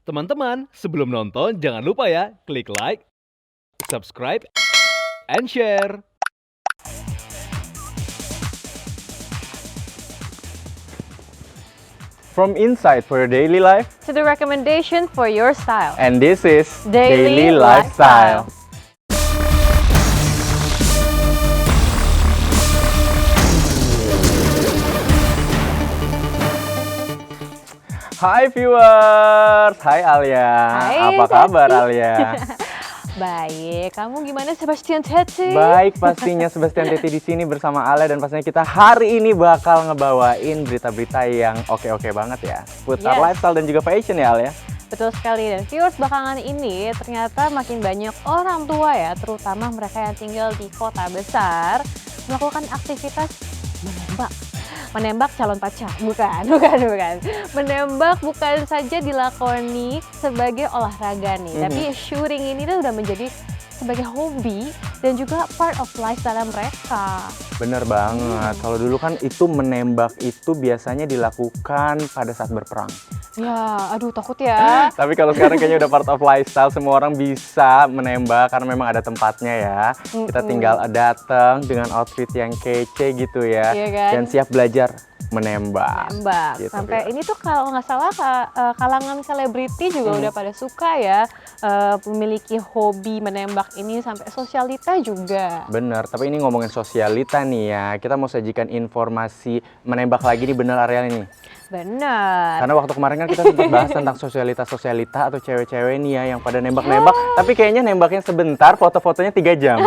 Teman-teman, sebelum nonton jangan lupa ya, klik like, subscribe, and share. From insight for your daily life, to the recommendation for your style. and this is Daily Lifestyle. Lifestyle. Hai viewers, hai Alia. Hai, Apa kabar Alia? Baik, kamu gimana Sebastian Teti? Baik, pastinya Sebastian Teti di sini bersama Alia dan pastinya kita hari ini bakal ngebawain berita-berita yang oke-oke banget ya. Putar Yes. lifestyle dan juga fashion ya Alia. Betul sekali, dan viewers belakangan ini ternyata makin banyak orang tua ya, terutama mereka yang tinggal di kota besar, melakukan aktivitas menembak. Menembak calon pacar, bukan. Menembak bukan saja dilakoni sebagai olahraga nih, tapi shooting ini tuh udah menjadi sebagai hobi dan juga part of lifestyle mereka. Bener banget, kalau dulu kan itu menembak itu biasanya dilakukan pada saat berperang. Ya, aduh takut ya. Tapi kalau sekarang kayaknya udah part of lifestyle, semua orang bisa menembak karena memang ada tempatnya ya. Kita tinggal datang dengan outfit yang kece gitu ya, Iya kan? dan siap belajar menembak. Menembak. Gitu, Sampai Vio. ini tuh kalau nggak salah kalangan selebriti juga udah pada suka ya memiliki hobi menembak ini, sampai sosialita juga. Bener, tapi ini ngomongin sosialita nih ya, kita mau sajikan informasi menembak lagi nih, bener Ariel ini. Benar. Karena waktu kemarin kan kita sempat bahas tentang sosialita atau cewek-cewek nih ya yang pada nembak-nembak, tapi kayaknya nembaknya sebentar, foto-fotonya 3 jam.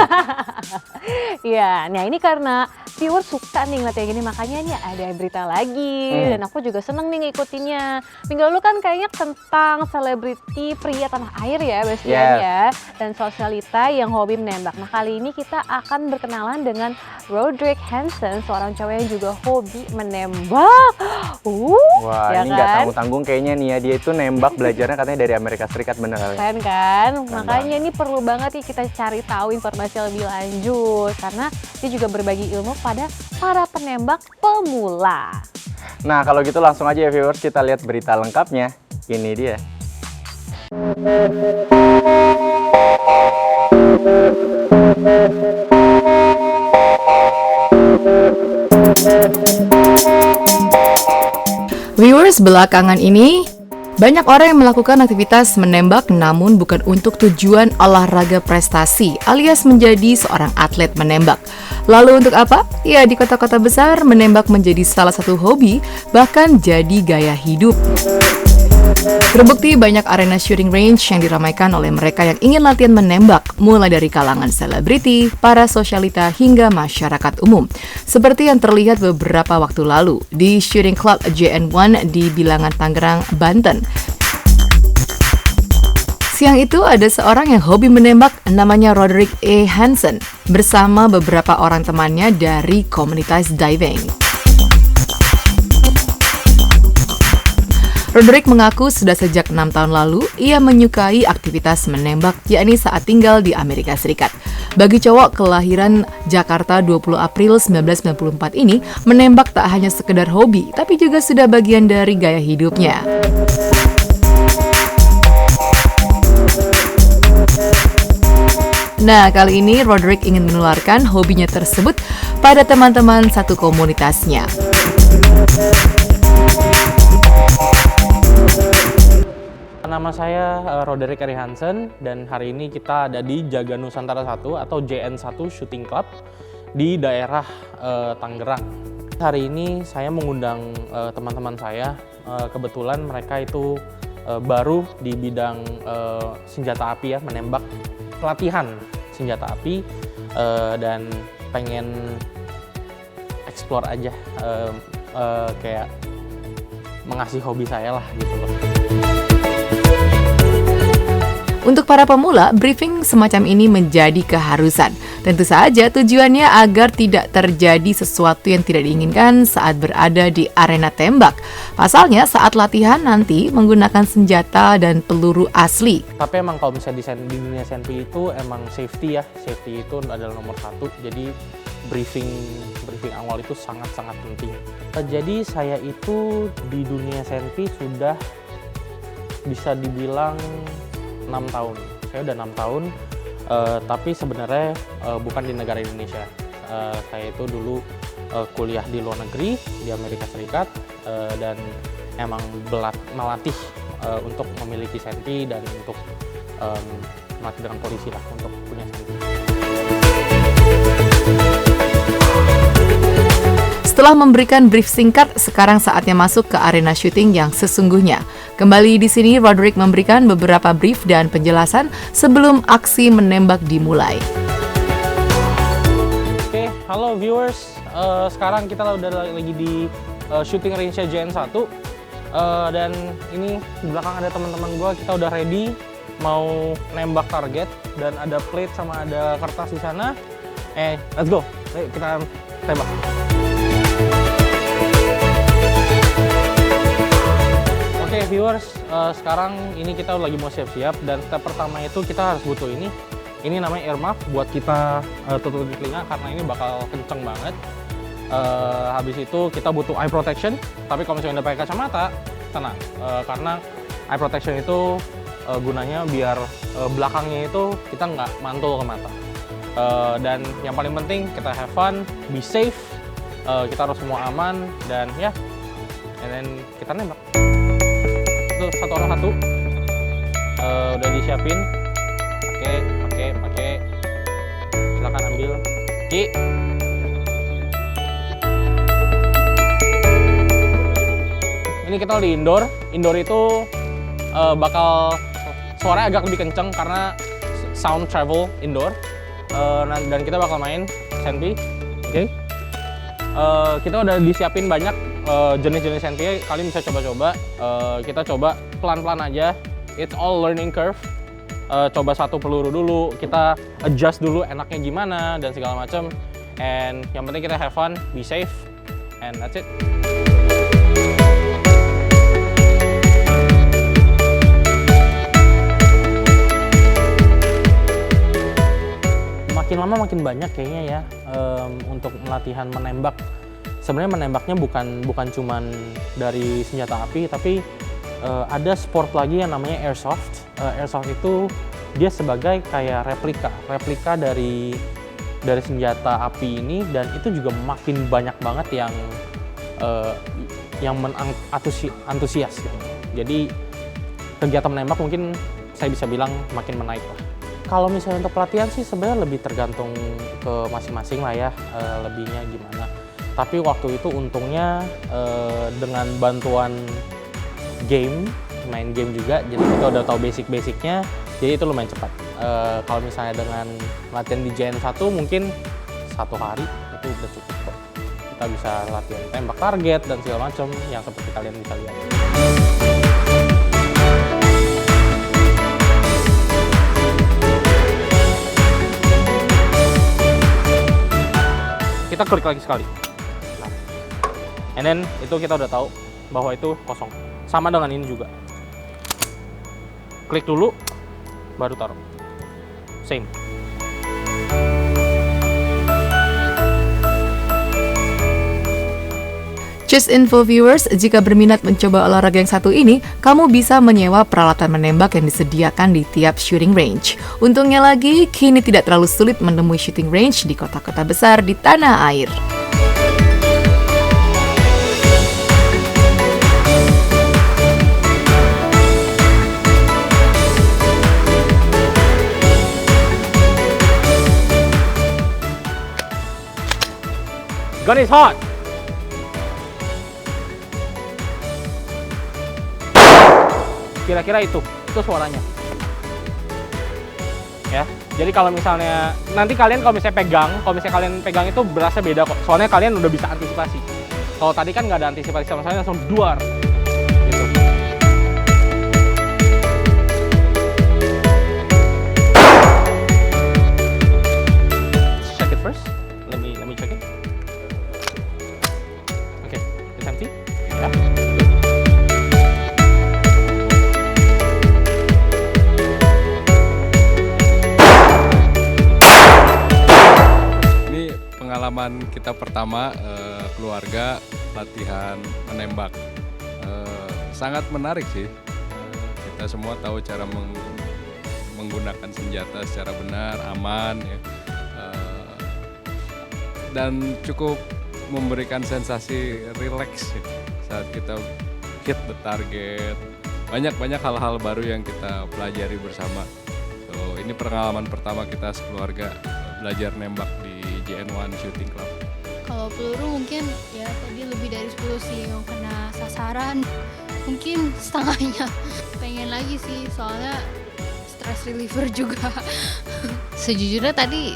Iya, nah ini karena viewer suka nih ngeliat kayak gini, makanya nih ada berita lagi dan aku juga seneng nih ngikutinnya. Minggu lalu kan kayaknya tentang selebriti pria tanah air ya Bastian Yes. ya, dan sosialita yang hobi menembak. Nah kali ini kita akan berkenalan dengan Roderick Hansen, seorang cowok yang juga hobi menembak. Wah, Ya ini nggak kan? tanggung-tanggung kayaknya nih ya, dia itu nembak belajarnya katanya dari Amerika Serikat, bener kali. Keren kan? Keren Makanya ini perlu banget nih kita cari tahu informasi lebih lanjut, karena dia juga berbagi ilmu pada para penembak pemula. Nah, kalau gitu langsung aja ya viewers, kita lihat berita lengkapnya. Ini dia. Viewers, belakangan ini banyak orang yang melakukan aktivitas menembak namun bukan untuk tujuan olahraga prestasi alias menjadi seorang atlet menembak. Lalu untuk apa? Ya, di kota-kota besar menembak menjadi salah satu hobi, bahkan jadi gaya hidup. Terbukti banyak arena shooting range yang diramaikan oleh mereka yang ingin latihan menembak, mulai dari kalangan selebriti, para sosialita, hingga masyarakat umum. Seperti yang terlihat beberapa waktu lalu di Shooting Club JN1 di Bilangan, Tangerang, Banten. Siang itu ada seorang yang hobi menembak, namanya Roderick A. Hansen, bersama beberapa orang temannya dari komunitas diving. Roderick mengaku sudah sejak 6 tahun lalu ia menyukai aktivitas menembak, yakni saat tinggal di Amerika Serikat. Bagi cowok kelahiran Jakarta 20 April 1994 ini, menembak tak hanya sekedar hobi, tapi juga sudah bagian dari gaya hidupnya. Nah, kali ini Roderick ingin menularkan hobinya tersebut pada teman-teman satu komunitasnya. Nama saya Roderick Ari Hansen, dan hari ini kita ada di Jaga Nusantara 1 atau JN1 Shooting Club di daerah Tangerang. Hari ini saya mengundang teman-teman saya, kebetulan mereka itu baru di bidang senjata api ya, menembak, pelatihan senjata api, dan pengen explore aja, kayak mengasih hobi saya lah gitu loh. Untuk para pemula, briefing semacam ini menjadi keharusan. Tentu saja tujuannya agar tidak terjadi sesuatu yang tidak diinginkan saat berada di arena tembak. Pasalnya, saat latihan nanti menggunakan senjata dan peluru asli. Tapi emang kalau misalnya di dunia senpi itu emang safety ya, safety itu adalah nomor 1. Jadi briefing awal itu sangat-sangat penting. Jadi saya itu di dunia senpi sudah bisa dibilang 6 tahun. Saya udah 6 tahun, tapi sebenarnya bukan di negara Indonesia. Saya itu dulu kuliah di luar negeri, di Amerika Serikat, dan emang melatih untuk memiliki senti dan untuk melatih dengan polisi lah untuk punya senti. Setelah memberikan brief singkat, sekarang saatnya masuk ke arena syuting yang sesungguhnya. Kembali di sini, Roderick memberikan beberapa brief dan penjelasan sebelum aksi menembak dimulai. Oke, halo viewers. Sekarang kita udah lagi di shooting range-nya JN1. Dan ini di belakang ada teman-teman gue, kita udah ready mau nembak target dan ada plate sama ada kertas di sana. Let's go. Ayo kita tembak. Oke viewers, sekarang ini kita lagi mau siap-siap dan step pertama itu kita harus butuh ini. Ini namanya earmuff buat kita tutup di telinga karena ini bakal kenceng banget. Habis itu kita butuh eye protection, tapi kalau misalnya udah pakai kacamata, tenang. Karena eye protection itu gunanya biar belakangnya itu kita nggak mantul ke mata. Dan yang paling penting kita have fun, be safe, kita harus semua aman dan ya, and then kita nembak. Itu satu orang satu, udah disiapin, pakai, silakan ambil, Ki. Ini kita di indoor itu bakal suaranya agak lebih kenceng karena sound travel indoor. Dan kita bakal main senti, oke? Kita udah disiapin banyak jenis-jenis senti, kalian bisa coba-coba. Kita coba pelan-pelan aja, it's all learning curve. Coba satu peluru dulu, kita adjust dulu enaknya gimana dan segala macam. And yang penting kita have fun, be safe, and that's it. Makin lama makin banyak kayaknya ya untuk latihan menembak. Sebenarnya menembaknya bukan cuman dari senjata api, tapi ada sport lagi yang namanya airsoft. Airsoft itu dia sebagai kayak replika dari senjata api ini, dan itu juga makin banyak banget yang antusias gitu. Jadi kegiatan menembak mungkin saya bisa bilang makin menaik lah. Kalau misalnya untuk pelatihan sih sebenarnya lebih tergantung ke masing-masing lah ya, lebihnya gimana. Tapi waktu itu untungnya dengan bantuan main game juga, jadi kita udah tahu basic-basicnya, jadi itu lumayan cepat. Kalau misalnya dengan latihan di JN1 mungkin 1 hari itu udah cukup kok. Kita bisa latihan tembak target dan segala macam yang seperti kalian bisa lihat. Kita klik lagi sekali, and then itu kita udah tahu bahwa itu kosong. Sama dengan ini juga, klik dulu baru taruh, same. Just info viewers, jika berminat mencoba olahraga yang satu ini, kamu bisa menyewa peralatan menembak yang disediakan di tiap shooting range. Untungnya lagi, kini tidak terlalu sulit menemui shooting range di kota-kota besar di tanah air. Gun is hot! Kira-kira itu suaranya. Ya, jadi kalau misalnya nanti kalian kalau misalnya kalian pegang itu berasa beda kok. Soalnya kalian udah bisa antisipasi. Kalau tadi kan nggak ada antisipasi sama sekali, langsung duar. Gitu. Check it first. Let me check it. Okay, it's empty. Ya. Pengalaman kita pertama keluarga latihan menembak, sangat menarik sih. Kita kita semua tahu cara menggunakan senjata secara benar, aman ya. Dan cukup memberikan sensasi rileks ya, saat kita hit the target. Banyak hal-hal baru yang kita pelajari bersama. So, ini pengalaman pertama kita sekeluarga belajar nembak di JN1 Shooting Club. Kalau peluru mungkin ya tadi lebih dari 10 sih yang kena sasaran. Mungkin setengahnya. Pengen lagi sih soalnya stress reliever juga. Sejujurnya tadi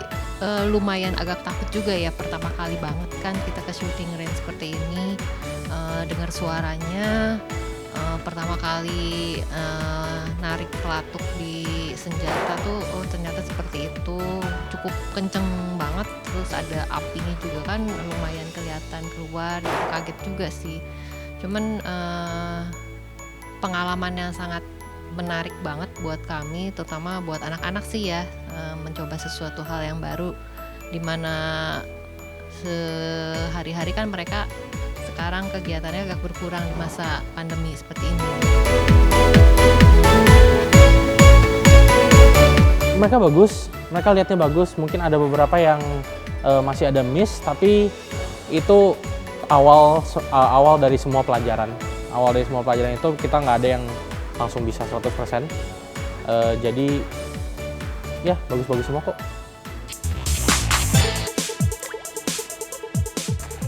lumayan agak takut juga ya, pertama kali banget kan kita ke shooting range seperti ini, dengar suaranya, pertama kali narik pelatuk di senjata tuh, oh ternyata seperti itu, cukup kenceng banget, terus ada apinya juga kan lumayan kelihatan keluar, kaget juga sih. Cuman pengalaman yang sangat menarik banget buat kami, terutama buat anak-anak sih ya, mencoba sesuatu hal yang baru, dimana sehari-hari kan mereka sekarang kegiatannya agak berkurang di masa pandemi seperti ini. Mereka bagus, mereka lihatnya bagus, mungkin ada beberapa yang masih ada miss, tapi itu awal dari semua pelajaran. Awal dari semua pelajaran itu kita nggak ada yang langsung bisa 100%. Jadi ya bagus-bagus semua kok.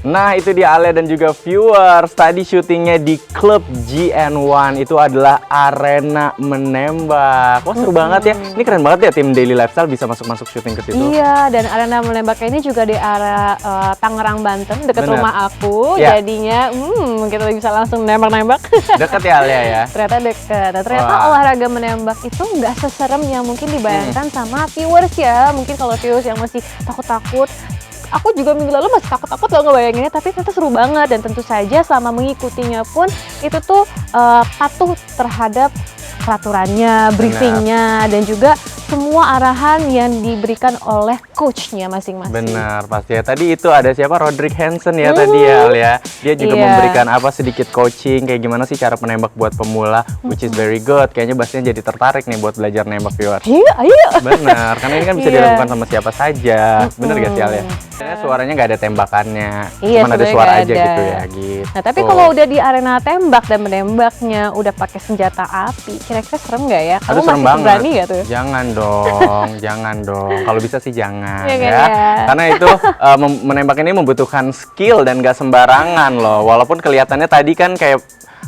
Nah, itu dia Alia dan juga viewers. Tadi syutingnya di klub JN1 itu adalah arena menembak. Wah, seru banget ya. Ini keren banget ya tim Daily Lifestyle bisa masuk-masuk syuting ke situ. Iya, dan arena menembaknya ini juga di area Tangerang, Banten, dekat Bener. rumah aku. Ya. Jadinya kita bisa langsung nembak-nembak. Deket ya Alia ya. Ternyata dekat. Dan ternyata Wah. olahraga menembak itu nggak seserem yang mungkin dibayangkan sama viewers ya. Mungkin kalau viewers yang masih takut-takut, aku juga minggu lalu masih takut-takut loh ngebayanginnya, tapi ternyata seru banget. Dan tentu saja selama mengikutinya pun itu tuh patuh terhadap peraturannya, briefingnya, dan juga semua arahan yang diberikan oleh coachnya masing-masing. Benar, pasti ya. Tadi itu ada siapa? Roderick Hansen ya tadi ya, Alia. Dia juga Iya. memberikan sedikit coaching kayak gimana sih cara menembak buat pemula, which is very good. Kayaknya Bastian jadi tertarik nih buat belajar nembak viewers. Iya, ayo. Benar, karena ini kan bisa Iya. dilakukan sama siapa saja. Bener gak sih Alia? Karena suaranya nggak ada tembakannya, Iya, cuma ada sebenarnya suara nggak aja ada. gitu ya. Gitu. Nah, tapi kalau udah di arena tembak dan menembaknya udah pakai senjata api, kira-kira serem nggak ya? Kamu Aduh, serem masih banget. berani nggak tuh? Jangan dong, jangan dong. Kalau bisa sih jangan Iya kan ya. ya? Karena itu menembak ini membutuhkan skill dan gak sembarangan loh. Walaupun kelihatannya tadi kan kayak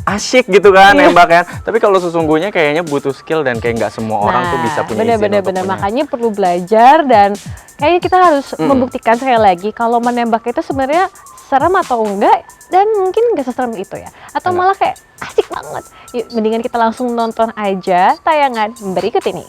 asyik gitu kan Iya. nembaknya. Tapi kalau sesungguhnya kayaknya butuh skill dan kayak nggak semua orang tuh bisa punya izin bener-bener untuk punya. makanya perlu belajar, dan kayaknya kita harus membuktikan sekali lagi kalau menembak itu sebenarnya serem atau enggak, dan mungkin nggak seserem itu ya, atau Benar. malah kayak asik banget. Yuk, mendingan kita langsung nonton aja tayangan berikut ini.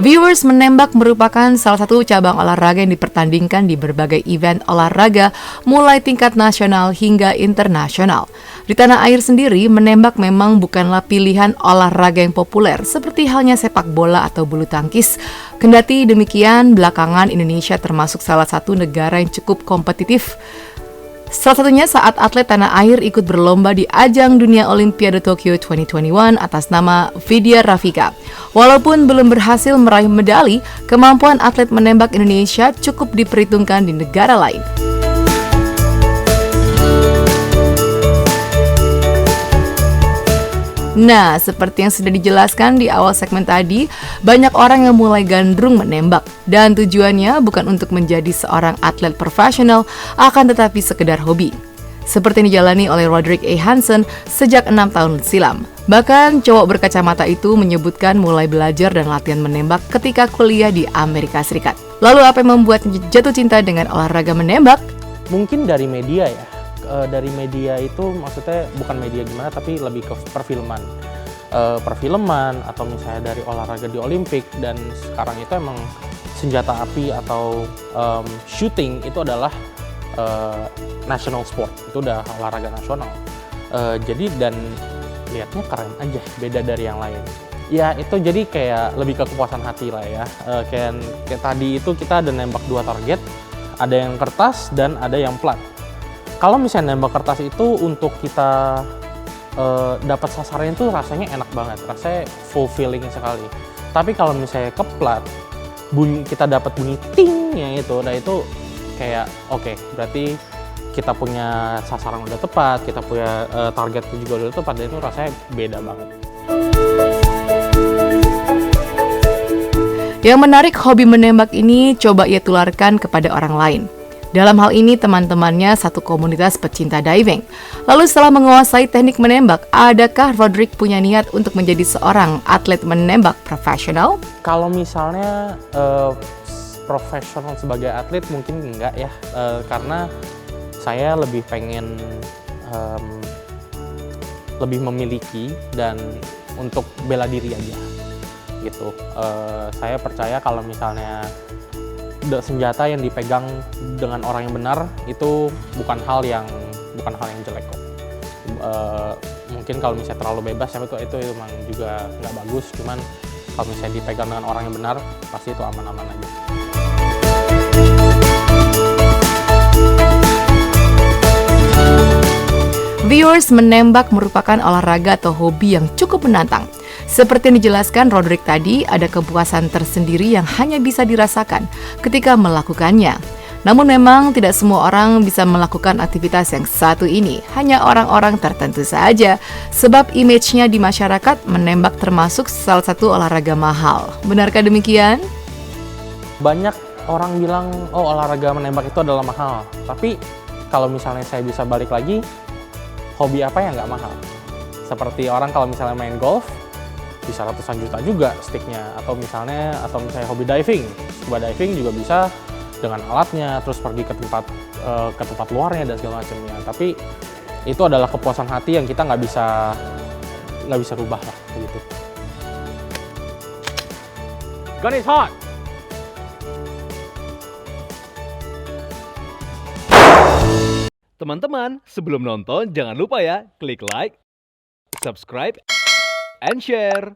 Viewers, menembak merupakan salah satu cabang olahraga yang dipertandingkan di berbagai event olahraga, mulai tingkat nasional hingga internasional. Di tanah air sendiri, menembak memang bukanlah pilihan olahraga yang populer, seperti halnya sepak bola atau bulu tangkis. Kendati demikian, belakangan Indonesia termasuk salah satu negara yang cukup kompetitif. Salah satunya saat atlet tanah air ikut berlomba di ajang dunia Olimpiade Tokyo 2021 atas nama Vidya Rafika. Walaupun belum berhasil meraih medali, kemampuan atlet menembak Indonesia cukup diperhitungkan di negara lain. Nah, seperti yang sudah dijelaskan di awal segmen tadi, banyak orang yang mulai gandrung menembak, dan tujuannya bukan untuk menjadi seorang atlet profesional, akan tetapi sekedar hobi. Seperti yang dijalani oleh Roderick A. Hansen sejak 6 tahun silam. Bahkan cowok berkacamata itu menyebutkan mulai belajar dan latihan menembak ketika kuliah di Amerika Serikat. Lalu apa yang membuatnya jatuh cinta dengan olahraga menembak? Mungkin dari media ya. Dari media itu maksudnya bukan media gimana, tapi lebih ke perfilman. Perfilman atau misalnya dari olahraga di Olimpik, dan sekarang itu emang senjata api atau shooting itu adalah national sport, itu udah olahraga nasional. Jadi dan lihatnya keren aja, beda dari yang lain. Ya itu jadi kayak lebih ke kepuasan hati lah ya. Kayak tadi itu kita ada nembak 2 target, ada yang kertas dan ada yang plat. Kalau misalnya nembak kertas itu untuk kita dapat sasarannya tuh rasanya enak banget, rasanya fulfilling sekali. Tapi kalau misalnya keplat, kita dapat bunyi tingnya itu, nah itu kayak oke, berarti kita punya sasaran udah tepat, kita punya targetnya juga udah tepat, dan itu rasanya beda banget. Yang menarik, hobi menembak ini coba ia tularkan kepada orang lain. Dalam hal ini teman-temannya satu komunitas pecinta diving. Lalu setelah menguasai teknik menembak, adakah Roderick punya niat untuk menjadi seorang atlet menembak profesional? Kalau misalnya profesional sebagai atlet mungkin enggak ya, karena saya lebih pengen lebih memiliki dan untuk bela diri aja gitu. Saya percaya kalau misalnya senjata yang dipegang dengan orang yang benar itu bukan hal yang jelek kok. Mungkin kalau misalnya terlalu bebas itu memang juga nggak bagus, cuman kalau misalnya dipegang dengan orang yang benar pasti itu aman-aman aja. Viewers, menembak merupakan olahraga atau hobi yang cukup menantang. Seperti yang dijelaskan Roderick tadi, ada kepuasan tersendiri yang hanya bisa dirasakan ketika melakukannya. Namun memang tidak semua orang bisa melakukan aktivitas yang satu ini, hanya orang-orang tertentu saja. Sebab image-nya di masyarakat, menembak termasuk salah satu olahraga mahal. Benarkah demikian? Banyak orang bilang, oh olahraga menembak itu adalah mahal. Tapi kalau misalnya saya bisa balik lagi, hobi apa yang nggak mahal? Seperti orang kalau misalnya main golf, bisa ratusan juta juga sticknya, atau misalnya hobi diving, scuba diving juga bisa dengan alatnya, terus pergi ke tempat luarnya dan segala macamnya. Tapi itu adalah kepuasan hati yang kita nggak bisa rubah lah begitu. Gun is hot. Teman-teman, sebelum nonton jangan lupa ya klik like, subscribe, and share.